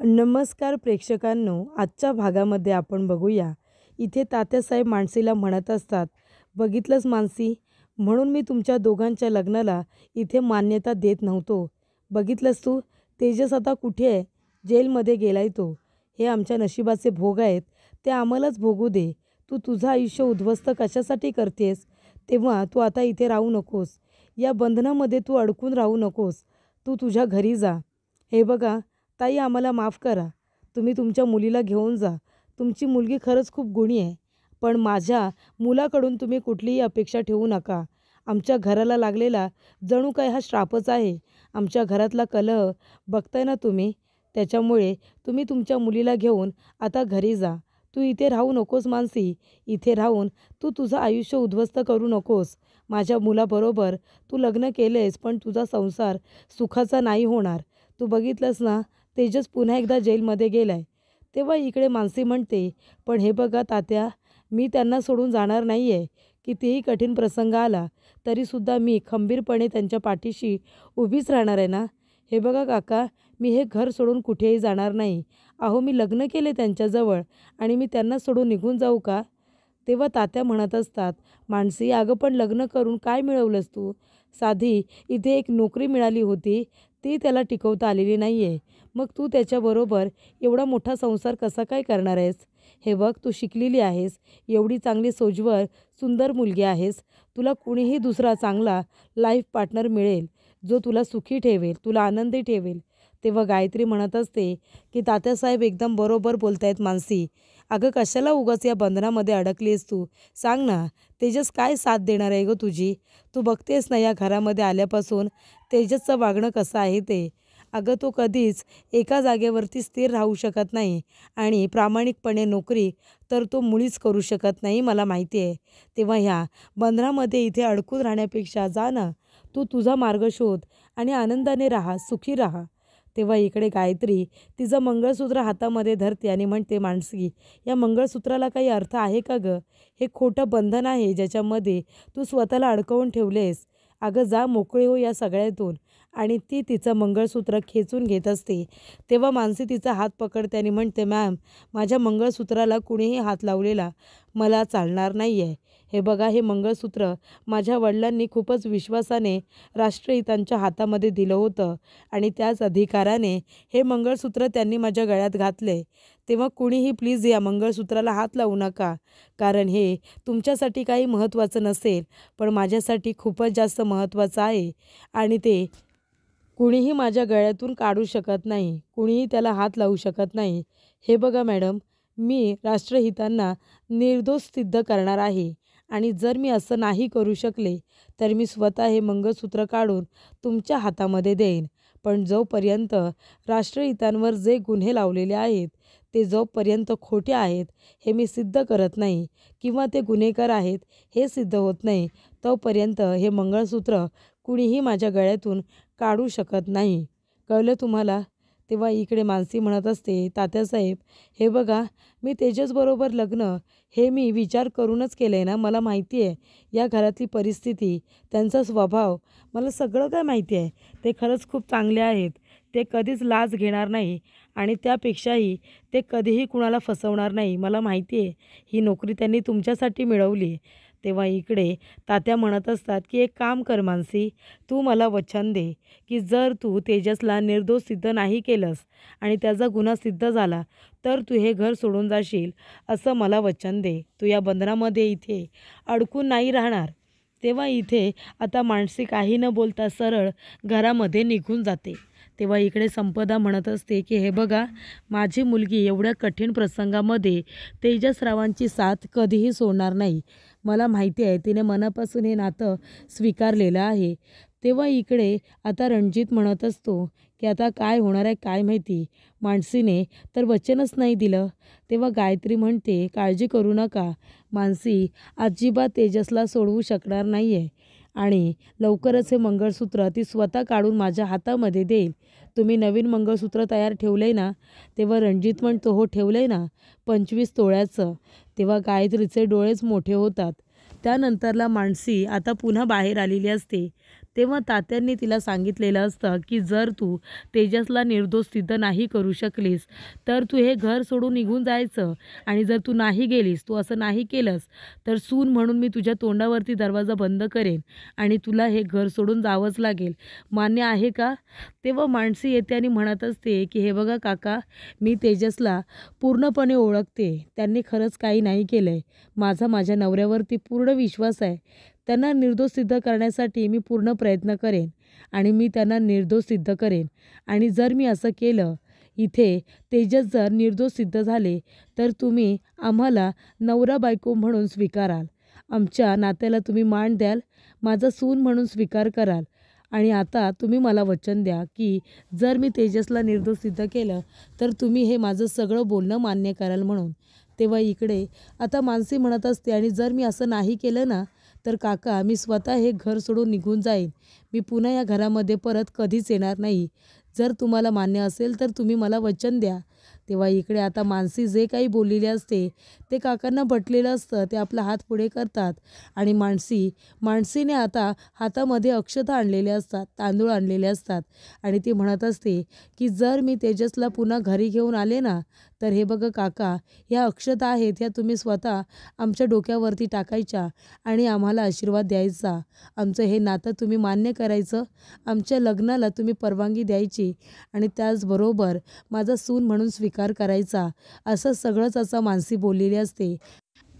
नमस्कार प्रेक्षकांनो, आजच्या भागामध्ये आपण बघूया. इथे तात्यासाहेब मानसीला म्हणत असतात, बघितलंस मानसी, म्हणून मी तुमच्या दोघांच्या लग्नाला इथे मान्यता देत नव्हतो. बघितलंस तू, तेजस आता कुठे आहे? जेलमध्ये गेलाय तो. हे आमच्या नशिबाचे भोग आहेत, ते आम्हालाच भोगू दे. तू तुझं आयुष्य उद्ध्वस्त कशासाठी करतेस? तेव्हा तू आता इथे राहू नकोस. या बंधनामध्ये तू अडकून राहू नकोस. तू तुझ्या घरी जा. हे बघा ताई, आम्हाला माफ करा. तुम्ही तुमच्या मुलीला घेऊन जा. तुमची मुलगी खरंच खूप गुणी आहे. पण माझ्या मुलाकडून तुम्ही कुठलीही अपेक्षा ठेवू नका. आमच्या घराला लागलेला जणू काय हा श्रापच आहे. आमच्या घरातला कलह बघताय ना तुम्ही. त्याच्यामुळे तुम्ही तुमच्या मुलीला घेऊन आता घरी जा. तू इथे राहू नकोस मानसी. इथे राहून तू तुझं आयुष्य उद्ध्वस्त करू नकोस. माझ्या मुलाबरोबर तू लग्न केलेस, पण तुझा संसार सुखाचा नाही होणार. तू बघितलंस ना, तेजस पुन्हा एकदा जेलमध्ये गेलाय. तेव्हा इकडे मानसी म्हणते, पण हे बघा तात्या, मी त्यांना सोडून जाणार नाही आहे. कितीही कठीण प्रसंग आला तरीसुद्धा मी खंबीरपणे त्यांच्या पाठीशी उभीच राहणार आहे ना. हे बघा काका, मी हे घर सोडून कुठेही जाणार नाही. अहो, मी लग्न केले त्यांच्याजवळ आणि मी त्यांना सोडून निघून जाऊ का? तेव्हा तात्या म्हणत असतात, मानसी अगं, पण लग्न करून काय मिळवलंस तू? साधी इथे एक नोकरी मिळाली होती, ती त्याला टिकवता आलेली नाही आहे. मग तू त्याच्याबरोबर एवढा मोठा संसार कसा काय करणार आहेस? हे बघ, तू शिकलेली आहेस, एवढी चांगली सोज्वळ सुंदर मुलगी आहेस. तुला कुणीही दुसरा चांगला लाईफ पार्टनर मिळेल, जो तुला सुखी ठेवेल, तुला आनंदी ठेवेल. तेव्हा गायत्री म्हणत असते की तात्यासाहेब एकदम बरोबर बोलतायत मानसी. अगं, कशाला उगाच या बंधनामध्ये अडकलीस तू? सांग ना, तेजस काय साथ देणार आहे गं तुझी? तू बघतेस ना, या घरामध्ये आल्यापासून तेजसचं वागणं कसं आहे ते. अगं, तो कधीच एका जागेवरती स्थिर राहू शकत नाही आणि प्रामाणिकपणे नोकरी तर तो मुळीच करू शकत नाही, मला माहिती आहे. तेव्हा ह्या बंधनामध्ये इथे अडकून राहण्यापेक्षा जा ना, तू तुझा मार्ग शोध आणि आनंदाने राहा, सुखी राहा. तेव्हा इकडे गायत्री तिचं मंगळसूत्र हातामध्ये धरते आणि म्हणते, मानसी, या मंगळसूत्राला काही अर्थ आहे का गं? हे खोटं बंधन आहे ज्याच्यामध्ये तू स्वतःला अडकवून ठेवलेस. अगं, जा, मोकळे हो या सगळ्यातून. आणि ती तिचं मंगळसूत्र खेचून घेत असते. तेव्हा मानसी तिचा हात पकडते आणि म्हणते, मॅम, माझ्या मंगळसूत्राला कुणीही हात लावलेला मला चालणार नाही आहे. हे बघा, हे मंगळसूत्र माझ्या वडिलांनी खूपच विश्वासाने राष्ट्रहितांच्या हातामध्ये दिलं होतं आणि त्याच अधिकाराने हे मंगळसूत्र त्यांनी माझ्या गळ्यात घातले. तेव्हा कुणीही प्लीज या मंगळसूत्राला हात लावू नका, कारण हे तुमच्यासाठी काही महत्त्वाचं नसेल, पण माझ्यासाठी खूपच जास्त महत्त्वाचं आहे आणि ते कुणीही माझ्या गळ्यातून काढू शकत नाही, कुणीही त्याला हात लावू शकत नाही. हे बघा मॅडम, मी राष्ट्रहितांना निर्दोष सिद्ध करणार आहे आणि जर मी असं नाही करू शकले तर मी स्वतः हे मंगळसूत्र काढून तुमच्या हातामध्ये देईन. पण जोपर्यंत राष्ट्रहितांवर जे गुन्हे लावलेले आहेत ते जोपर्यंत खोटे आहेत हे मी सिद्ध करत नाही किंवा ते गुन्हेगार आहेत हे सिद्ध होत नाही, तोपर्यंत हे मंगळसूत्र कुणीही माझ्या गळ्यातून काढू शकत नाही. कळलं तुम्हाला? तेव्हा इकडे मानसी म्हणत असते, तात्यासाहेब, हे बघा, मी तेजसबरोबर लग्न हे मी विचार करूनच केलं आहे ना. मला माहिती आहे या घरातली परिस्थिती, त्यांचा स्वभाव, मला सगळं काय माहिती आहे. ते खरंच खूप चांगले आहेत. ते कधीच लाच घेणार नाही आणि त्यापेक्षाही ते कधीही कुणाला फसवणार नाही. मला माहिती आहे ही नोकरी त्यांनी तुमच्यासाठी मिळवली. तेव्हा इकडे तात्या म्हणत असतात की एक काम कर मानसी, तू मला वचन दे की जर तू तेजसला निर्दोष सिद्ध नाही केलंस आणि त्याचा गुन्हा सिद्ध झाला तर तू हे घर सोडून जाशील, असं मला वचन दे. तू या बंधनामध्ये इथे अडकून नाही राहणार. तेव्हा इथे आता मानसी काही न बोलता सरळ घरामध्ये निघून जाते. तेव्हा इकडे संपदा म्हणत असते की हे बघा, माझी मुलगी एवढ्या कठीण प्रसंगामध्ये तेजसरावांची साथ कधीही सोडणार नाही. मला माहिती आहे तिने मनापासून हे नातं स्वीकारलेलं आहे. तेव्हा इकडे आता रणजित म्हणत असतो की आता काय होणार आहे काय माहिती, मानसीने तर वचनच नाही दिलं. तेव्हा गायत्री म्हणते, काळजी करू नका मानसी, अजिबात तेजसला सोडवू शकणार नाही आहे आणि लवकरच हे मंगळसूत्र ती स्वतः काढून माझ्या हातामध्ये देईल. तुम्ही नवीन मंगळसूत्र तयार ठेवलं आहे ना? तेव्हा रणजित म्हणतो, हो ठेवलं आहे ना, 25 तोळ्याचं. तेव्हा गायत्रीचे डोळेच मोठे होतात. त्यानंतरला मानसी आता पुन्हा बाहेर आलेली असते. तेव्हा तात्यांनी तिला सांगितलेलं असतं की जर तू तेजसला निर्दोष सिद्ध नाही करू शकलीस तर तू हे घर सोडून निघून जायचं, आणि जर तू नाही गेलीस, तू असं नाही केलंस तर सून म्हणून मी तुझ्या तोंडावरती दरवाजा बंद करेन आणि तुला हे घर सोडून जावंच लागेल. मान्य आहे का? तेव्हा मानसी येते आणि म्हणत असते की हे बघा काका, मी तेजसला पूर्णपणे ओळखते. त्यांनी खरंच काही नाही केलं आहे. माझ्या नवऱ्यावरती पूर्ण विश्वास आहे. त्यांना निर्दोष सिद्ध करण्यासाठी मी पूर्ण प्रयत्न करेन आणि मी त्यांना निर्दोष सिद्ध करेन. आणि जर मी असं केलं, इथे तेजस जर निर्दोष सिद्ध झाले तर तुम्ही आम्हाला नवरा बायको म्हणून स्वीकाराल, आमच्या नात्याला तुम्ही मान द्याल, माझा सून म्हणून स्वीकार कराल. आणि आता तुम्ही मला वचन द्या की जर मी तेजसला निर्दोष सिद्ध केलं तर तुम्ही हे माझं सगळं बोलणं मान्य कराल म्हणून. तेव्हा इकडे आता मानसी म्हणत असते आणि जर मी असं नाही केलं ना तर काका, मी स्वतः हे घर सोडून निघून जाईन. मी पुन्हा या घरामध्ये परत कधीच येणार नाही. जर तुम्हाला मान्य असेल तर तुम्ही मला वचन द्या. तेव्हा इकडे आता मानसी जे काही बोललेले असते ते काकांना पटलेलं असतं. ते आपला हात पुढे करतात आणि मानसीने आता हातामध्ये अक्षता आणलेले असतात, तांदूळ आणलेले असतात आणि ती म्हणत असते की जर मी तेजसला पुन्हा घरी घेऊन आले ना तर हे बघा काका, ह्या अक्षता आहेत, ह्या तुम्ही स्वतः आमच्या डोक्यावरती टाकायच्या आणि आम्हाला आशीर्वाद द्यायचा. आमचं हे नातं तुम्ही मान्य करायचं, आमच्या लग्नाला तुम्ही परवानगी द्यायची आणि त्याचबरोबर माझा सून म्हणून स्वीकार करायचा. असं सगळंच असं मानसी बोललेली असते.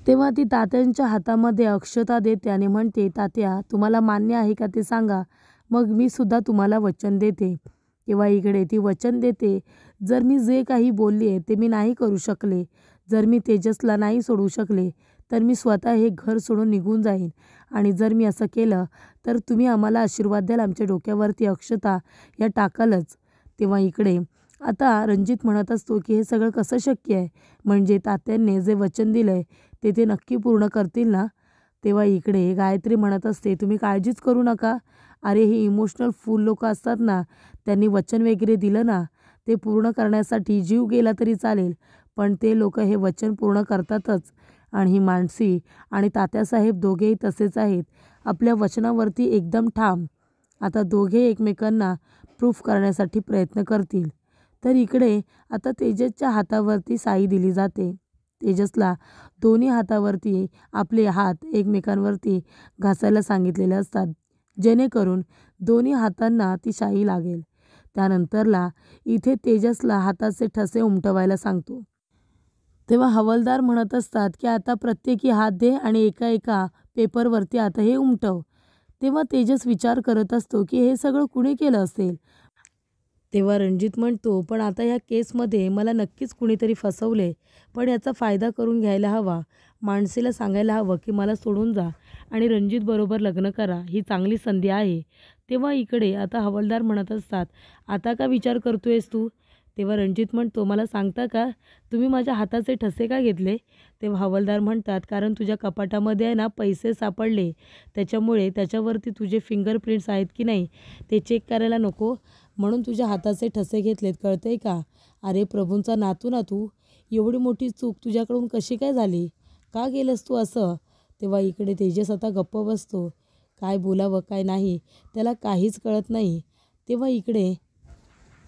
तेव्हा ती तात्यांच्या हातामध्ये अक्षता देते आणि म्हणते, तात्या, तुम्हाला मान्य आहे का ते सांगा, मग मी सुद्धा तुम्हाला वचन देते. तेव्हा इकडे ती वचन देते, जर मी जे काही बोलली आहे ते मी नाही करू शकले, जर मी तेजसला नाही सोडू शकले तर मी स्वतः हे घर सोडून निघून जाईन. आणि जर मी असं केलं तर तुम्ही आम्हाला आशीर्वाद द्याल, आमच्या डोक्यावरती अक्षता या टाकालच. तेव्हा इकडे आता रणजित म्हणत असतो की हे सगळं कसं शक्य आहे, म्हणजे तात्यांनी जे वचन दिलं आहे ते नक्की पूर्ण करतील ना. तेव्हा इकडे गायत्री म्हणत असते, तुम्ही काळजीच करू नका. अरे, हे इमोशनल फूल लोक असतात ना, त्यांनी वचन वगैरे दिलं ना ते पूर्ण करण्यासाठी जीव गेला तरी चालेल, पण ते लोक हे वचन पूर्ण करतातच. आणि ही मानसी आणि तात्यासाहेब दोघेही तसेच आहेत, आपल्या वचनावरती एकदम ठाम. आता दोघे एकमेकांना प्रूफ करण्यासाठी प्रयत्न करतील. तर इकडे आता तेजसच्या हातावरती साई दिली जाते. तेजसला दोन्ही हातावरती आपले हात एकमेकांवरती घासायला सांगितलेले असतात, जेणेकरून दोन्ही हातांना ती शाई लागेल. त्यानंतरला इथे तेजसला हाताचे ठसे उमटवायला सांगतो. तेव्हा हवालदार म्हणत असतात की आता प्रत्येकी हात दे आणि एका एका पेपरवरती आता हे उमटव. तेव्हा तेजस विचार करत असतो की हे सगळं कुणी केलं असेल. तेव्हा रणजित म्हणतो, पण आता ह्या केसमध्ये मला नक्कीच कुणीतरी फसवले, पण याचा फायदा करून घ्यायला हवा. मानसीला सांगायला हवं की मला सोडून जा आणि रणजित बरोबर लग्न करा, ही चांगली संधी आहे. तेव्हा इकडे आता हवालदार म्हणत असतात, आता का विचार करतोयस तू? तेव्हा रणजित म्हणतो, मला सांगता का तुम्ही माझ्या हाताचे ठसे का घेतले? तेव्हा हवालदार म्हणतात, कारण तुझ्या कपाटामध्ये आहे ना पैसे सापडले, त्याच्यामुळे त्याच्यावरती तुझे फिंगरप्रिंट्स आहेत की नाही ते चेक करायला नको, म्हणून तुझ्या हाताचे ठसे घेतलेत, कळतंय का? अरे प्रभूंचा नातू ना तू, एवढी मोठी चूक तुझ्याकडून कशी काय झाली? का केलंस तू असं? तेव्हा इकडे तेजस आता गप्प बसतो. काय बोलावं काय नाही त्याला काहीच कळत नाही. तेव्हा इकडे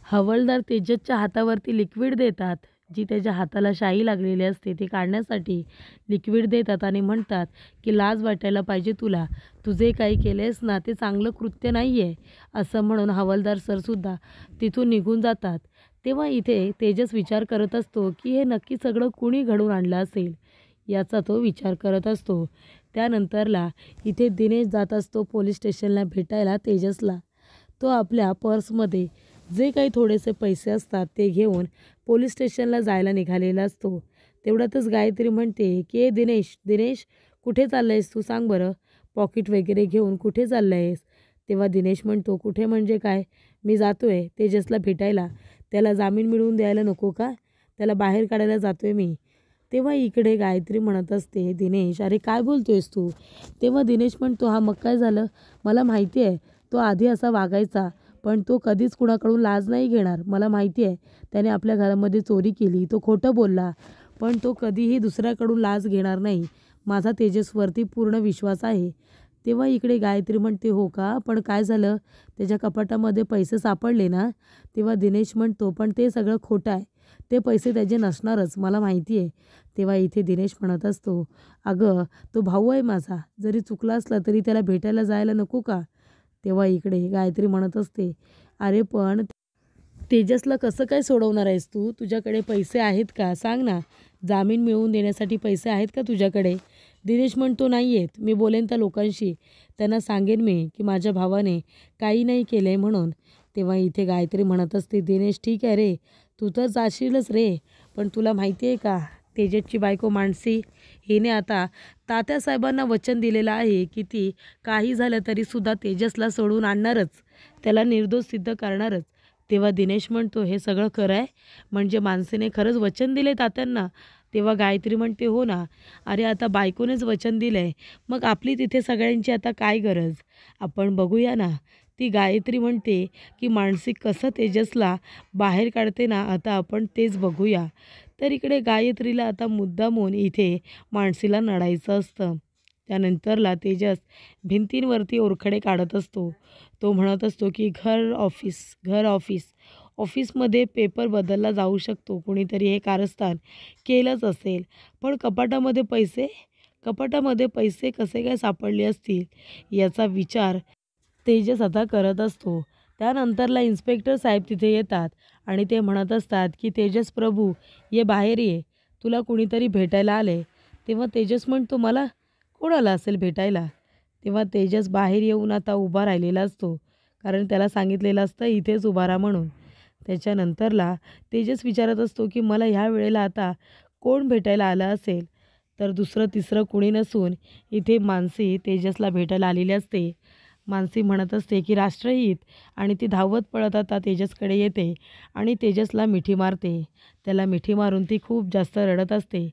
हवालदार तेजसच्या हातावरती लिक्विड देतात, जी त्याच्या हाताला शाई लागलेली असते ती काढण्यासाठी लिक्विड देतात आणि म्हणतात की लाज वाटायला पाहिजे तुला, तू जे काही केलेस ना ते चांगलं कृत्य नाही आहे. असं म्हणून हवालदार सरसुद्धा तिथून निघून जातात. तेव्हा इथे तेजस विचार करत असतो की हे नक्की सगळं कुणी घडवून आणलं असेल, याचा तो विचार करत असतो. त्यानंतरला इथे दिनेश जात असतो पोलीस स्टेशनला भेटायला तेजसला. तो आपल्या पर्समध्ये जे काही थोडेसे पैसे असतात ते घेऊन पोलीस स्टेशनला जायला निघालेला असतो. तेवढ्यातच गायत्री म्हणते की दिनेश कुठे चालला आहेस तू, सांग बरं, पॉकेट वगैरे घेऊन कुठे चालला आहेस? तेव्हा दिनेश म्हणतो, कुठे म्हणजे काय, मी जातो आहे तेजसला भेटायला, त्याला जामीन मिळवून द्यायला नको का, त्याला बाहेर काढायला जातो आहे मी. तेव्हा इकडे गायत्री म्हणत असते, दिनेश अरे काय बोलतो आहेस तू? तेव्हा दिनेश म्हणतो, हा मग काय झालं, मला माहिती आहे तो आधी असा वागायचा, पण तो कधीच कुणाकडून लाज नाही घेणार. मला माहिती आहे त्याने आपल्या घरामध्ये चोरी केली, तो खोटं बोलला, पण तो कधीही दुसऱ्याकडून लाज घेणार नाही. माझा तेजसवरती पूर्ण विश्वास आहे. तेव्हा इकडे गायत्री म्हणते, हो का, पण काय झालं, त्याच्या कपाटामध्ये पैसे सापडले ना? तेव्हा दिनेश म्हणतो, पण ते सगळं खोटं आहे, ते पैसे त्याचे नसणारच, मला माहिती आहे. तेव्हा इथे दिनेश म्हणत असतो, अगं तो भाऊ आहे माझा, जरी चुकला असला तरी त्याला भेटायला जायला नको का? तेव्हा इकडे गायत्री म्हणत असते, अरे पण तेजसला कसं काय सोडवणार आहेस तू? तुझ्याकडे पैसे आहेत का? सांग ना. जामीन मिळवून देण्यासाठी पैसे आहेत का तुझ्याकडे? दिनेश म्हणतो, नाही आहेत. मी बोलेन त्या लोकांशी. त्यांना सांगेन मी की माझ्या भावाने काही नाही केलं आहे म्हणून. तेव्हा इथे गायत्री म्हणत असते, दिनेश ठीक आहे रे, तू तर जाशीलच रे, पण तुला माहिती आहे का, तेजसची बायको मानसी हिने आता तात्यासाहेबांना वचन दिलेलं आहे की ती काही झालं तरीसुद्धा तेजसला सोडून आणणारच, त्याला निर्दोष सिद्ध करणारच. तेव्हा दिनेश म्हणतो, हे सगळं खरं आहे? म्हणजे मानसीने खरंच वचन दिले तात्यांना? तेव्हा गायत्री म्हणते, हो ना. अरे आता बायकोनेच वचन दिलं आहे, मग आपली तिथे सगळ्यांची आता काय गरज? आपण बघूया ना. ती गायत्री म्हणते की मानसी कसं तेजसला बाहेर काढते ना, आता आपण तेच बघूया. तर इकडे गायत्रीला आता मुद्दामून इथे मानसीला नडायचं असतं. त्यानंतरला तेजस भिंतींवरती ओरखडे काढत असतो. तो म्हणत असतो की घर ऑफिस, घर ऑफिस. ऑफिसमध्ये पेपर बदलला जाऊ शकतो, कोणीतरी हे कारस्थान केलंच असेल, पण कपाटामध्ये पैसे कसे काय सापडले असतील याचा विचार तेजस आता करत असतो. त्यानंतरला इन्स्पेक्टर साहेब तिथे येतात आणि ते म्हणत असतात की तेजस प्रभू, ये बाहेर ये, तुला कुणीतरी भेटायला आले. तेव्हा तेजस म्हणतो, मला कोण आला असेल भेटायला? तेव्हा तेजस बाहेर येऊन आता उभा राहिलेला असतो, कारण त्याला सांगितलेलं असतं इथेच उभा राहा म्हणून. त्याच्यानंतरला तेजस विचारत असतो की मला ह्या वेळेला आता कोण भेटायला आलं असेल? तर दुसरं तिसरं कुणी नसून इथे मानसी तेजसला भेटायला आलेली असते. मानसी म्हणत असते की राष्ट्रहित, आणि ती धावत पळत आता तेजसकडे येते आणि तेजसला मिठी मारते. त्याला मिठी मारून ती खूप जास्त रडत असते.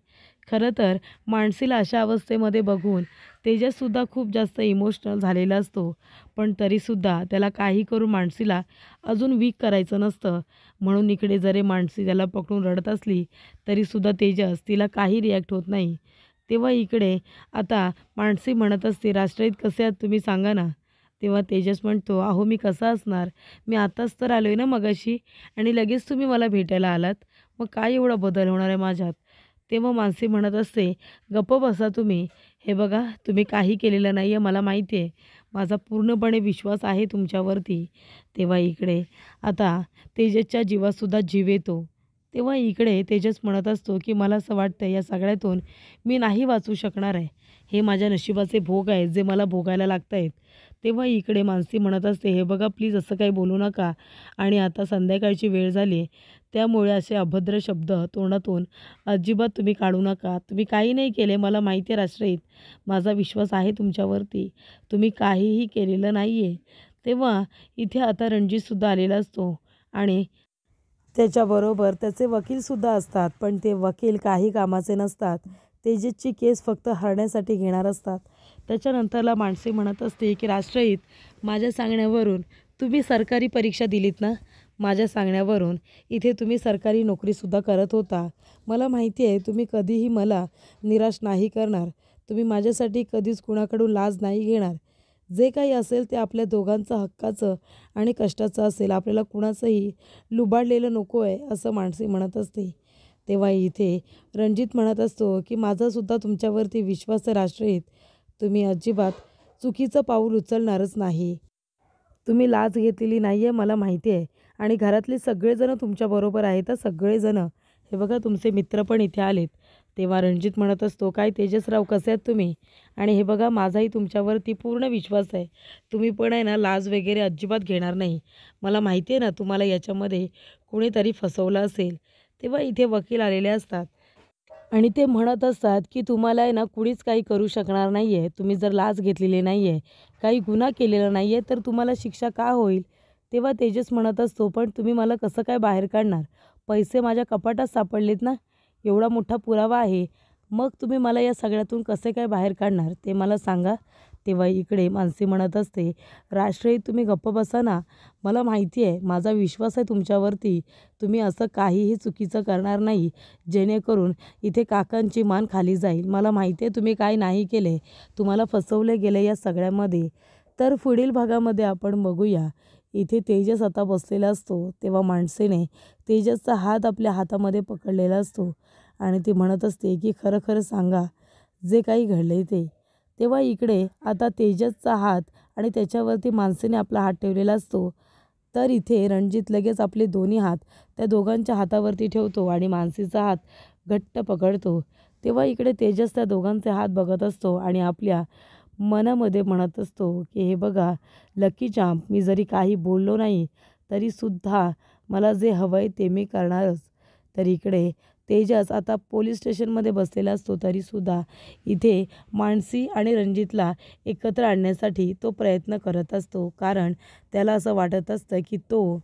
खरं तर मानसीला अशा अवस्थेमध्ये बघून तेजससुद्धा खूप जास्त इमोशनल झालेला असतो, पण तरीसुद्धा त्याला काही करून मानसीला अजून वीक करायचं नसतं. म्हणून इकडे जरी मानसी त्याला पकडून रडत असली तरीसुद्धा तेजस तिला काही रिॲक्ट होत नाही. तेव्हा इकडे आता मानसी म्हणत असते, राष्ट्रहित कसे आहात तुम्ही सांगा ना? तेव्हा तेजस म्हणतो, अहो मी कसा असणार, मी आताच तर आलो आहे ना मगाशी, आणि लगेच तुम्ही मला भेटायला आलात, मग काय एवढा बदल होणार आहे माझ्यात? तेव्हा मानसी म्हणत असते, गप्प बसा तुम्ही, हे बघा तुम्ही काही केलेलं नाही आहे, मला माहिती आहे, माझा पूर्णपणे विश्वास आहे तुमच्यावरती. तेव्हा इकडे आता तेजसच्या जीवातसुद्धा जीव येतो. तेव्हा इकडे तेजस म्हणत असतो की मला असं वाटतं या सगळ्यातून मी नाही वाचू शकणार आहे, हे माझ्या नशिबाचे भोग आहेत जे मला भोगायला लागत आहेत. तेव्हा इकडे मानसी म्हणत असते, हे बघा प्लीज असं काही बोलू नका, आणि आता संध्याकाळची वेळ झाली, त्यामुळे असे अभद्र शब्द तोंडातून अजिबात तुम्ही काढू नका. तुम्ही काही नाही केले, मला माहिती आहे राष्ट्रहित, माझा विश्वास आहे तुमच्यावरती, तुम्ही काहीही केलेलं नाही आहे. तेव्हा इथे आता रणजितसुद्धा आलेला असतो आणि त्याच्याबरोबर त्याचे वकीलसुद्धा असतात, पण ते वकील काही कामाचे नसतात. तेजसची केस फक्त हरण्यासाठी घेणार असतात. त्याच्यानंतरला मानसी म्हणत असते की राष्ट्रहित, माझ्या सांगण्यावरून तुम्ही सरकारी परीक्षा दिलीत ना? माझ्या सांगण्यावरून इथे तुम्ही सरकारी नोकरीसुद्धा करत होता. मला माहिती आहे तुम्ही कधीही मला निराश नाही करणार. तुम्ही माझ्यासाठी कधीच कुणाकडून लाज नाही घेणार. जे काही असेल ते आपल्या दोघांचं हक्काचं आणि कष्टाचं असेल. आपल्याला कुणाचंही लुबाडलेलं नको आहे, असं मानसी म्हणत असते. तेव्हा इथे रणजित म्हणत असतो की माझासुद्धा तुमच्यावरती विश्वास आहे राष्ट्रहित. तुम्ही अजिबात चुकीचं पाऊल उचलणारच नाही. तुम्ही लाच घेतलेली नाही आहे, मला माहिती आहे, आणि घरातले सगळेजण तुमच्याबरोबर आहेत, सगळेजण. हे बघा तुमचे मित्र पण इथे आलेत. तेव्हा रणजित म्हणत असतो, काय तेजसराव कसे आहेत तुम्ही? आणि हे बघा माझाही तुमच्यावरती पूर्ण विश्वास आहे. तुम्ही पण आहे ना लाज वगैरे अजिबात घेणार नाही. मला माहिती आहे ना तुम्हाला याच्यामध्ये कुणीतरी फसवलं असेल. तेव्हा इथे वकील आलेले असतात आणि ते म्हणत असतात की तुम्हाला आहे ना कुणीच काही करू शकणार नाही आहे. तुम्ही जर लाच घेतलेली नाही आहे, काही गुन्हा केलेला नाही आहे, तर तुम्हाला शिक्षा का होईल? तेव्हा तेजस म्हणत असतो, पण तुम्ही मला कसं काय बाहेर काढणार? पैसे माझ्या कपाटात सापडलेत ना, एवढा मोठा पुरावा आहे, मग तुम्ही मला या सगळ्यातून कसे काय बाहेर काढणार ते मला सांगा. तेव्हा इकडे मानसी म्हणत असते, राजश्री तुम्ही गप्प बसा ना. मला माहिती आहे, माझा विश्वास आहे तुमच्यावरती. तुम्ही असं काहीही चुकीचं करणार नाही जेणेकरून इथे काकांची मान खाली जाईल. मला माहिती आहे तुम्ही काय नाही केले, तुम्हाला फसवले गेले या सगळ्यामध्ये. तर पुढील भागामध्ये आपण बघूया, इथे तेजस आता बसलेला असतो तेव्हा माणसेने तेजसचा हात आपल्या हातामध्ये पकडलेला असतो आणि ती म्हणत असते की खरं खरं सांगा जे काही घडले ते. तेव्हा इकडे आता तेजसचा हात आणि त्याच्यावरती माणसेने आपला हात ठेवलेला असतो. तर इथे रणजित लगेच आपले दोन्ही हात त्या दोघांच्या हातावरती ठेवतो आणि मानसीचा हात घट्ट पकडतो. तेव्हा इकडे तेजस त्या दोघांचे हात बघत असतो आणि आपल्या मनामध्ये म्हणत असतो की हे बघा लकी चार्म, मी जरी काही बोललो नाही तरीसुद्धा मला जे हवं आहे ते मी करणारच. तर इकडे तेजस आता पोलीस स्टेशनमध्ये बसलेला असतो तरीसुद्धा इथे मानसी आणि रणजितला एकत्र आणण्यासाठी तो प्रयत्न करत असतो. कारण त्याला असं वाटत असतं की तो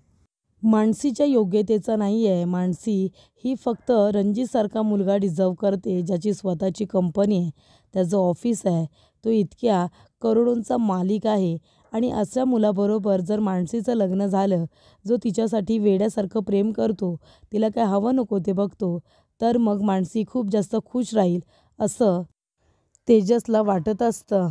मानसीच्या योग्यतेचा नाही आहे. मानसी ही फक्त रणजितसारखा मुलगा डिझर्व करते, ज्याची स्वतःची कंपनी आहे, त्याचं ऑफिस आहे, तो इतक्या करोडोंचा मालिक आहे. आणि अशा मुलाबरोबर जर मानसीचं लग्न झालं, जो तिच्यासाठी वेड्यासारखं प्रेम करतो, तिला काय हवं नको ते बघतो, तर मग मानसी खूप जास्त खुश राहील असं तेजसला वाटत असतं.